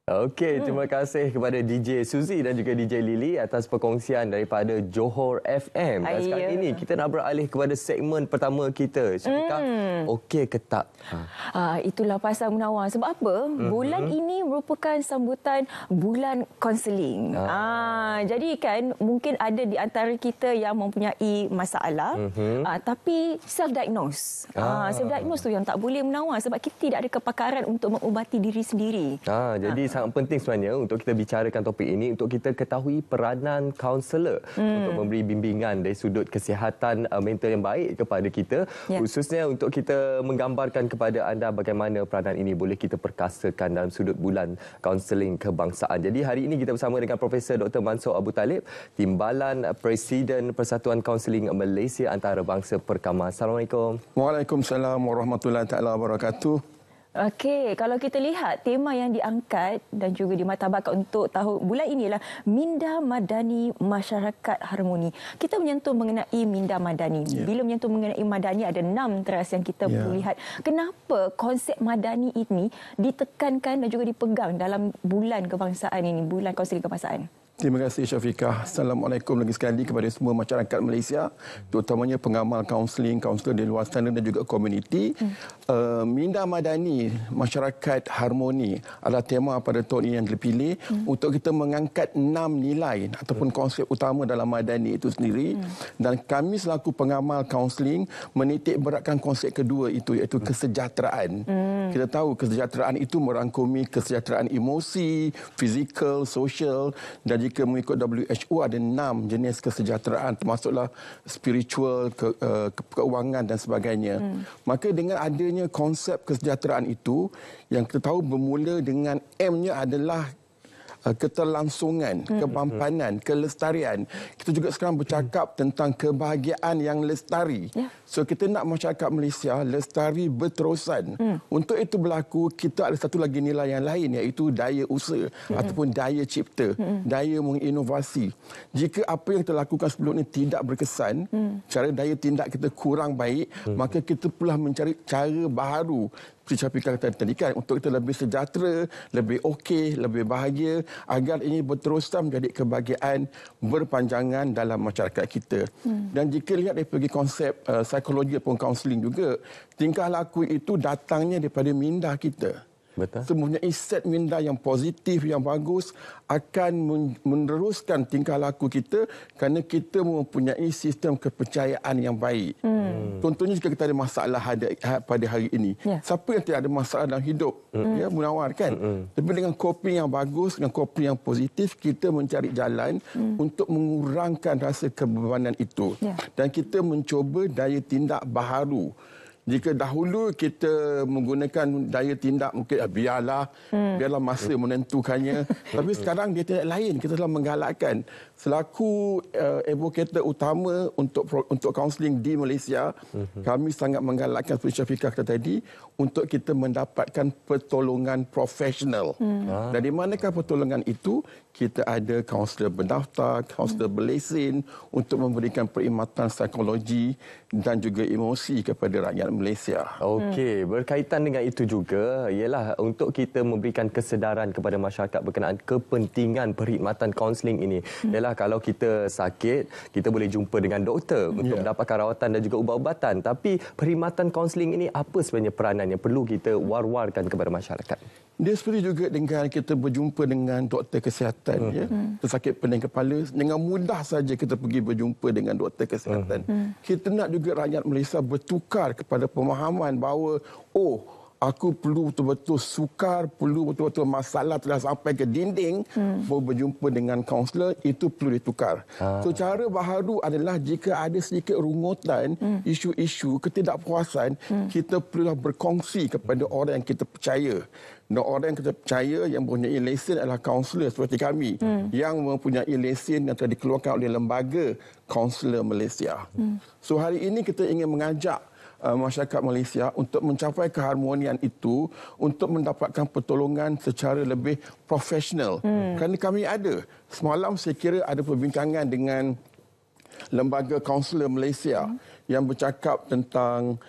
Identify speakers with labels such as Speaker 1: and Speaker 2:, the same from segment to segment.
Speaker 1: Okey, terima kasih kepada DJ Suzy dan juga DJ Lily atas perkongsian daripada Johor FM. Dan sekarang ini kita nak beralih kepada segmen pertama kita. Syafiqah, okey ke tak?
Speaker 2: Itulah pasal Munawar. Sebab apa? Bulan ini merupakan sambutan bulan kaunseling. Jadi kan mungkin ada di antara kita yang mempunyai masalah tapi self-diagnose. Self-diagnose tu yang tak boleh Munawar sebab kita tidak ada kepakaran untuk mengubati diri sendiri.
Speaker 1: Jadi sangat penting sebenarnya untuk kita bicarakan topik ini untuk kita ketahui peranan kaunselor untuk memberi bimbingan dari sudut kesihatan mental yang baik kepada kita, khususnya untuk kita menggambarkan kepada anda bagaimana peranan ini boleh kita perkasakan dalam sudut bulan kaunseling kebangsaan. Jadi hari ini kita bersama dengan Profesor Dr. Mansor Abu Talib, Timbalan Presiden Persatuan Kaunseling Malaysia Antarabangsa Perkama. Assalamualaikum.
Speaker 3: Waalaikumsalam warahmatullahi taala wabarakatuh.
Speaker 2: Okey, kalau kita lihat tema yang diangkat dan juga dimartabatkan untuk tahun bulan inilah Minda Madani Masyarakat Harmoni. Kita menyentuh mengenai Minda Madani. Bila menyentuh mengenai Madani ada 6 teras yang kita perlu lihat. Kenapa konsep Madani ini ditekankan dan juga dipegang dalam bulan kebangsaan ini, bulan kaunseling kebangsaan?
Speaker 3: Terima kasih Syafiqah. Assalamualaikum lagi sekali kepada semua masyarakat Malaysia, terutamanya pengamal kaunseling, kaunselor di luar sana dan juga komuniti. Minda Madani Masyarakat Harmoni adalah tema pada tahun ini yang dipilih untuk kita mengangkat 6 nilai ataupun konsep utama dalam Madani itu sendiri. Dan kami selaku pengamal kaunseling menitik beratkan konsep kedua itu iaitu kesejahteraan. Kita tahu kesejahteraan itu merangkumi kesejahteraan emosi, fizikal, sosial dan jika mengikut WHO ada 6 jenis kesejahteraan termasuklah spiritual, keuangan dan sebagainya. Maka dengan adanya konsep kesejahteraan itu yang kita tahu bermula dengan M-nya adalah keterlangsungan, kemampanan, kelestarian. Kita juga sekarang bercakap tentang kebahagiaan yang lestari. So kita nak masyarakat Malaysia lestari berterusan. Untuk itu berlaku, kita ada satu lagi nilai yang lain iaitu daya usaha ataupun daya cipta, daya menginovasi. Jika apa yang kita lakukan sebelum ini tidak berkesan, cara daya tindak kita kurang baik, maka kita pula mencari cara baharu seperti kata tadi kan, untuk kita lebih sejahtera, lebih okey, lebih bahagia agar ini berterusan menjadi kebahagiaan berpanjangan dalam masyarakat kita. Dan jika lihat dari segi konsep psikologi ataupun kaunseling juga, tingkah laku itu datangnya daripada minda kita.
Speaker 1: Betul.
Speaker 3: Mempunyai set minda yang positif, yang bagus akan meneruskan tingkah laku kita kerana kita mempunyai sistem kepercayaan yang baik. Contohnya jika kita ada masalah pada hari ini. Siapa yang tidak ada masalah dalam hidup? Munawar kan? Tapi dengan coping yang bagus, dengan coping yang positif, kita mencari jalan untuk mengurangkan rasa kebebanan itu. Dan kita mencuba daya tindak baharu. Jika dahulu kita menggunakan daya tindak mungkin biarlah masa menentukannya. Tapi sekarang dia tidak lain. Kita telah menggalakkan selaku advokator utama untuk kaunseling di Malaysia, kami sangat menggalakkan seperti Syafiqah kata tadi untuk kita mendapatkan pertolongan profesional. Dan di manakah pertolongan itu? Kita ada kaunselor berdaftar, kaunselor berlesen untuk memberikan perkhidmatan psikologi dan juga emosi kepada rakyat Malaysia.
Speaker 1: Okey, berkaitan dengan itu juga ialah untuk kita memberikan kesedaran kepada masyarakat berkenaan kepentingan perkhidmatan kaunseling ini. Ialah kalau kita sakit, kita boleh jumpa dengan doktor untuk mendapatkan rawatan dan juga ubat-ubatan. Tapi perkhidmatan kaunseling ini apa sebenarnya peranan yang perlu kita war-warkan kepada masyarakat?
Speaker 3: Dia seperti juga dengan kita berjumpa dengan doktor kesihatan. Tersakit pening kepala, dengan mudah saja kita pergi berjumpa dengan doktor kesihatan. Kita nak juga rakyat Malaysia bertukar kepada pemahaman bahawa aku perlu betul-betul sukar, perlu betul-betul masalah telah sampai ke dinding, baru berjumpa dengan kaunselor, itu perlu ditukar. So, cara baharu adalah jika ada sedikit rungutan, isu-isu ketidakpuasan, kita perlulah berkongsi kepada orang yang kita percaya. Dan orang yang kita percaya yang mempunyai lesen adalah kaunselor seperti kami, yang mempunyai lesen yang telah dikeluarkan oleh Lembaga Kaunselor Malaysia. So, hari ini kita ingin mengajak masyarakat Malaysia untuk mencapai keharmonian itu, untuk mendapatkan pertolongan secara lebih profesional. Kerana kami ada. Semalam saya kira ada perbincangan dengan Lembaga Kaunselor Malaysia yang bercakap tentang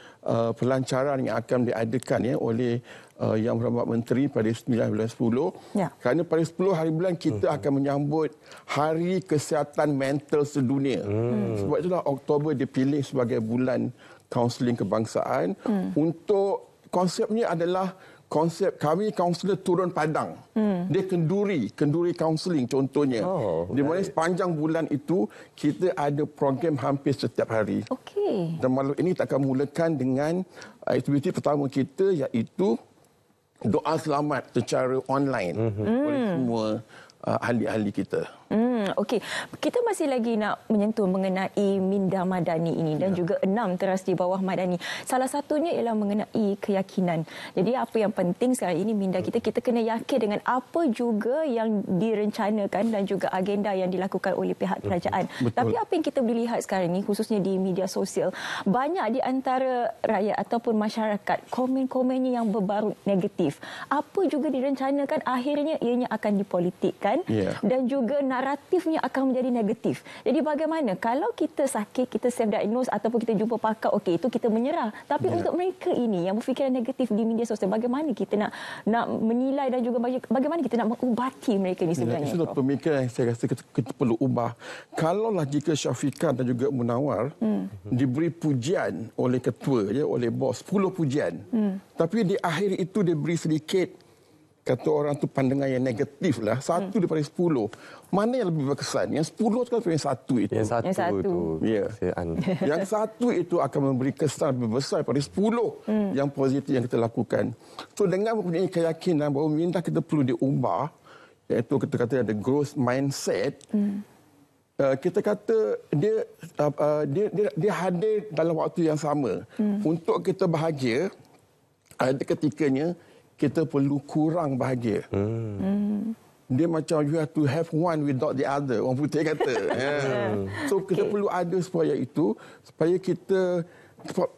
Speaker 3: pelancaran yang akan diadakan oleh Yang Berhormat Menteri pada 9 bulan 10.
Speaker 2: Ya.
Speaker 3: Kerana pada 10 hari bulan kita akan menyambut Hari Kesihatan Mental Sedunia. Sebab itulah Oktober dipilih sebagai bulan kaunseling kebangsaan. Untuk konsepnya adalah konsep kami kaunselor turun padang. Dia kenduri kaunseling contohnya. Di mana sepanjang bulan itu kita ada program hampir setiap hari.
Speaker 2: Okey.
Speaker 3: Dan malam ini kita akan mulakan dengan aktiviti pertama kita iaitu doa selamat secara online oleh semua ahli-ahli kita.
Speaker 2: Okey, kita masih lagi nak menyentuh mengenai Minda Madani ini dan juga 6 teras di bawah Madani. Salah satunya ialah mengenai keyakinan. Jadi apa yang penting sekarang ini Minda kita kena yakin dengan apa juga yang direncanakan dan juga agenda yang dilakukan oleh pihak kerajaan.
Speaker 3: Betul.
Speaker 2: Tapi apa yang kita boleh lihat sekarang ini khususnya di media sosial, banyak di antara rakyat ataupun masyarakat komen-komennya yang berbarut negatif. Apa juga direncanakan akhirnya ianya akan dipolitikkan dan juga naratifnya akan menjadi negatif. Jadi bagaimana kalau kita sakit, kita self diagnose ataupun kita jumpa pakar, okey itu kita menyerah. Tapi untuk mereka ini yang berfikiran negatif di media sosial, bagaimana kita nak menilai dan juga bagaimana kita nak mengubati mereka ini sebenarnya?
Speaker 3: Itu pemikiran yang saya rasa kita perlu ubah. Kalaulah jika Syafiqah dan juga Munawar diberi pujian oleh ketua, oleh bos, 10 pujian. Tapi di akhir itu dia beri sedikit, kata orang tu pandangan yang negatif lah. 1 daripada 10. Mana yang lebih berkesan? Yang 10 tu kan yang 1 itu.
Speaker 1: Yang satu.
Speaker 3: Ya. Yang 1 itu akan memberi kesan lebih besar daripada 10 yang positif yang kita lakukan. So dengan mempunyai keyakinan bahawa minda kita perlu diubah, iaitu kita kata ada growth mindset, kita kata dia hadir dalam waktu yang sama. Untuk kita bahagia, ada ketikanya kita perlu kurang bahagia. Dia macam you have to have one without the other. Orang putih kata. So kita perlu ada supaya kita,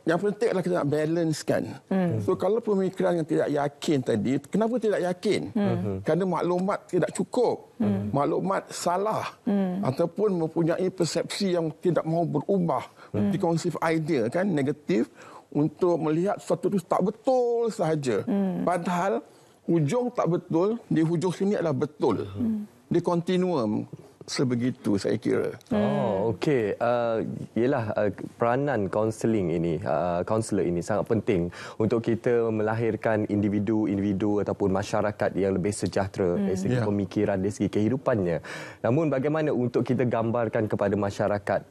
Speaker 3: yang penting adalah kita nak balancekan. So kalau pemikiran yang tidak yakin tadi, kenapa tidak yakin? Kerana maklumat tidak cukup. Maklumat salah. Ataupun mempunyai persepsi yang tidak mahu berubah. Preconceived idea kan, negatif. Untuk melihat sesuatu itu tak betul sahaja. Padahal hujung tak betul, di hujung sini adalah betul. Di kontinuum sebegitu saya kira.
Speaker 1: Okey. Peranan kaunseling ini, kaunselor ini sangat penting untuk kita melahirkan individu ataupun masyarakat yang lebih sejahtera dari segi pemikiran, dari segi kehidupannya. Namun bagaimana untuk kita gambarkan kepada masyarakat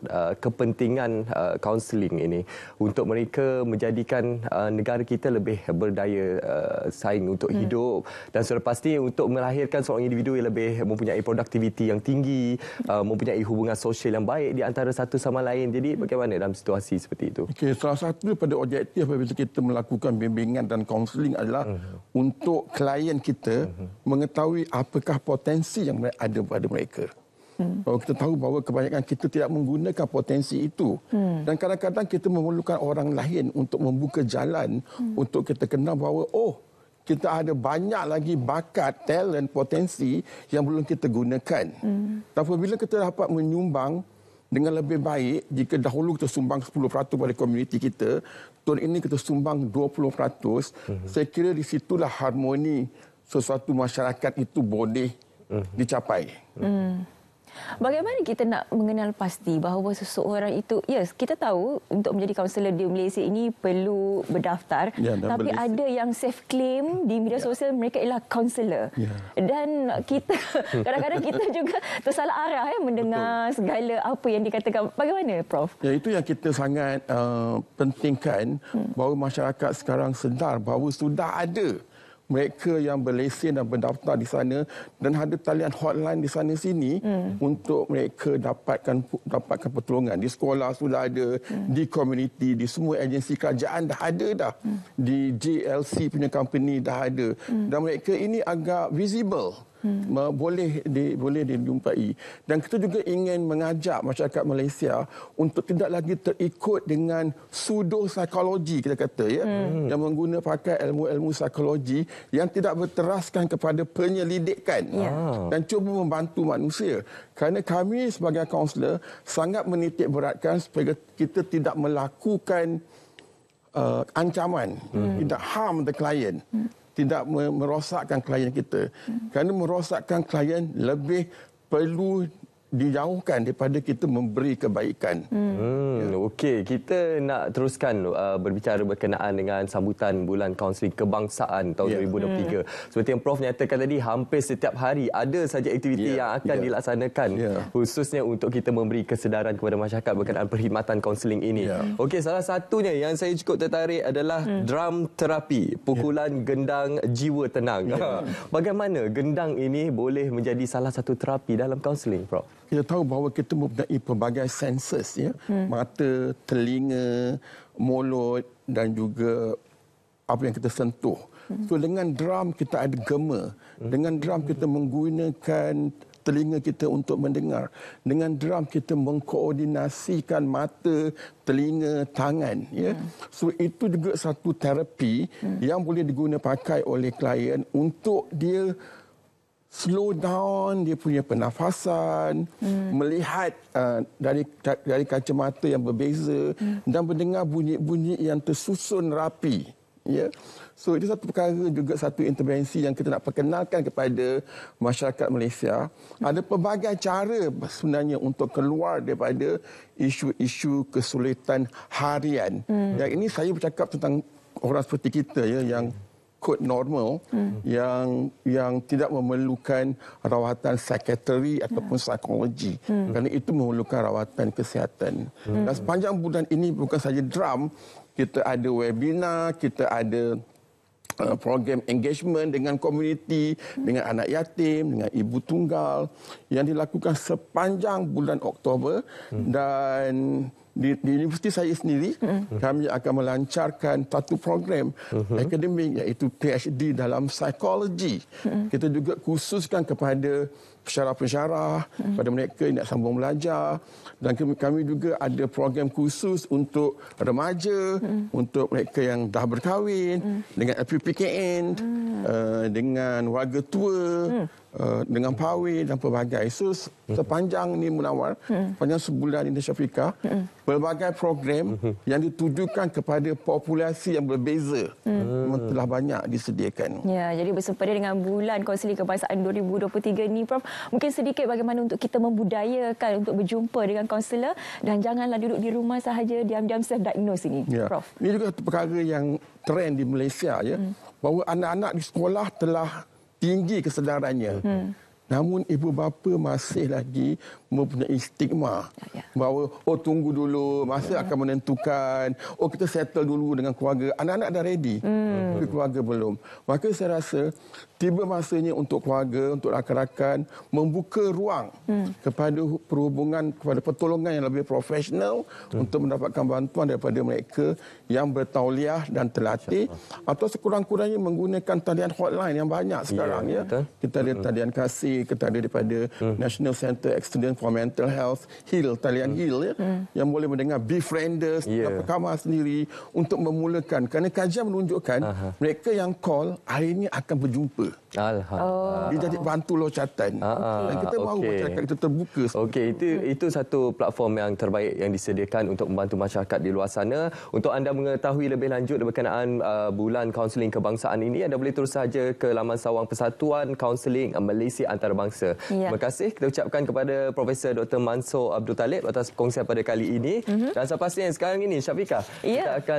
Speaker 1: kepentingan kaunseling ini untuk mereka menjadikan negara kita lebih berdaya saing untuk hidup dan sudah pasti untuk melahirkan seorang individu yang lebih mempunyai produktiviti yang tinggi, mempunyai hubungan sosial yang baik di antara satu sama lain. Jadi bagaimana dalam situasi seperti itu?
Speaker 3: Okey, salah satu daripada objektif apabila kita melakukan bimbingan dan kaunseling adalah untuk klien kita mengetahui apakah potensi yang ada pada mereka. Kita tahu bahawa kebanyakan kita tidak menggunakan potensi itu. Dan kadang-kadang kita memerlukan orang lain untuk membuka jalan untuk kita kenal bahawa kita ada banyak lagi bakat, talent, potensi yang belum kita gunakan. Apabila kita dapat menyumbang dengan lebih baik, jika dahulu kita sumbang 10% pada komuniti kita, tahun ini kita sumbang 20%, saya kira di situlah harmoni sesuatu masyarakat itu boleh dicapai.
Speaker 2: Bagaimana kita nak mengenal pasti bahawa seseorang itu, kita tahu untuk menjadi kaunselor di Malaysia ini perlu berdaftar, tapi ada yang self claim di media sosial mereka ialah kaunselor. Dan kita kadang-kadang kita juga tersalah arah mendengar segala apa yang dikatakan. Bagaimana Prof?
Speaker 3: Itu yang kita sangat pentingkan, bahawa masyarakat sekarang sedar bahawa sudah ada mereka yang berlesen dan berdaftar di sana dan ada talian hotline di sana sini untuk mereka dapatkan pertolongan. Di sekolah sudah ada, di komuniti, di semua agensi kerajaan dah ada dah. Di JLC punya company dah ada. Dan mereka ini agak visible. boleh dijumpai. Dan kita juga ingin mengajak masyarakat Malaysia untuk tidak lagi terikut dengan pseudo psikologi, kita kata, ya, yang menggunakan pakai ilmu-ilmu psikologi yang tidak berteraskan kepada penyelidikan dan cuba membantu manusia. Kerana kami sebagai kaunselor sangat menitik beratkan supaya kita tidak melakukan ancaman, tidak harm the client, tidak merosakkan klien kita. Kerana merosakkan klien lebih perlu dijauhkan daripada kita memberi kebaikan.
Speaker 1: Okey, kita nak teruskan berbicara berkenaan dengan sambutan Bulan Kaunseling Kebangsaan tahun 2023. Seperti yang Prof nyatakan tadi, hampir setiap hari ada saja aktiviti yang akan dilaksanakan khususnya untuk kita memberi kesedaran kepada masyarakat berkenaan perkhidmatan kaunseling ini. Okey, salah satunya yang saya cukup tertarik adalah drum terapi, pukulan gendang jiwa tenang. Bagaimana gendang ini boleh menjadi salah satu terapi dalam kaunseling, Prof?
Speaker 3: Kita tahu bahawa kita mempunyai pelbagai senses, ya, mata, telinga, mulut dan juga apa yang kita sentuh. So dengan drum kita ada gema, dengan drum kita menggunakan telinga kita untuk mendengar, dengan drum kita mengkoordinasikan mata, telinga, tangan, ya. So itu juga satu terapi yang boleh digunakan pakai oleh klien untuk dia slow down dia punya pernafasan, melihat dari kacamata yang berbeza dan mendengar bunyi-bunyi yang tersusun rapi. Ya. So itu satu perkara juga, satu intervensi yang kita nak perkenalkan kepada masyarakat Malaysia. Ada pelbagai cara sebenarnya untuk keluar daripada isu-isu kesulitan harian. Yang ini saya bercakap tentang orang seperti kita, ya, yang kod normal, yang tidak memerlukan rawatan psikiatri ataupun psikologi. Kerana itu memerlukan rawatan kesihatan. Dan sepanjang bulan ini bukan saja drum, kita ada webinar, kita ada program engagement dengan komuniti, dengan anak yatim, dengan ibu tunggal yang dilakukan sepanjang bulan Oktober. Dan di universiti saya sendiri, kami akan melancarkan satu program akademik iaitu PhD dalam psikologi. Kita juga khususkan kepada pensyarah-pensyarah, pada mereka yang nak sambung belajar. Dan kami juga ada program khusus untuk remaja, untuk mereka yang dah berkahwin, dengan LPPKN, dengan warga tua, dengan pawai dan pelbagai. So sepanjang ni Munawar, sepanjang sebulan ini Syafiqah, pelbagai program yang ditujukan kepada populasi yang berbeza memang telah banyak disediakan.
Speaker 2: Ya, jadi bersempena dengan Bulan Kaunseling Kebangsaan 2023 ni, Prof, mungkin sedikit bagaimana untuk kita membudayakan untuk berjumpa dengan kaunselor dan janganlah duduk di rumah sahaja diam-diam self-diagnose ini, Prof.
Speaker 3: Ini juga satu perkara yang trend di Malaysia, ya, bahawa anak-anak di sekolah telah tinggi kesedarannya. Namun ibu bapa masih lagi mempunyai stigma bahawa tunggu dulu, masa akan menentukan, kita settle dulu dengan keluarga. Anak-anak dah ready, tapi keluarga belum. Maka saya rasa tiba masanya untuk keluarga, untuk rakan-rakan membuka ruang kepada perhubungan, kepada pertolongan yang lebih profesional untuk mendapatkan bantuan daripada mereka yang bertauliah dan terlatih, atau sekurang-kurangnya menggunakan talian hotline yang banyak sekarang. Kita ada talian kasih, kita ada daripada National Centre Excellence for Mental Health, HEAL, talian HEAL, yang boleh mendengar Befrienders, Kamar sendiri untuk memulakan. Kerana kajian menunjukkan mereka yang call hari ini akan berjumpa. Dia jadi bantu locatan. Dan kita mahu masyarakat itu terbuka.
Speaker 1: Okey, itu satu platform yang terbaik yang disediakan untuk membantu masyarakat di luar sana. Untuk anda mengetahui lebih lanjut berkenaan Bulan Kaunseling Kebangsaan ini, anda boleh terus saja ke laman sawang Persatuan Kaunseling Malaysia Antarabangsa. Terima kasih kita ucapkan kepada Profesor Dr. Mansor Abdul Talib atas perkongsian pada kali ini. Dan sepastinya sekarang ini, Syafiqah, kita akan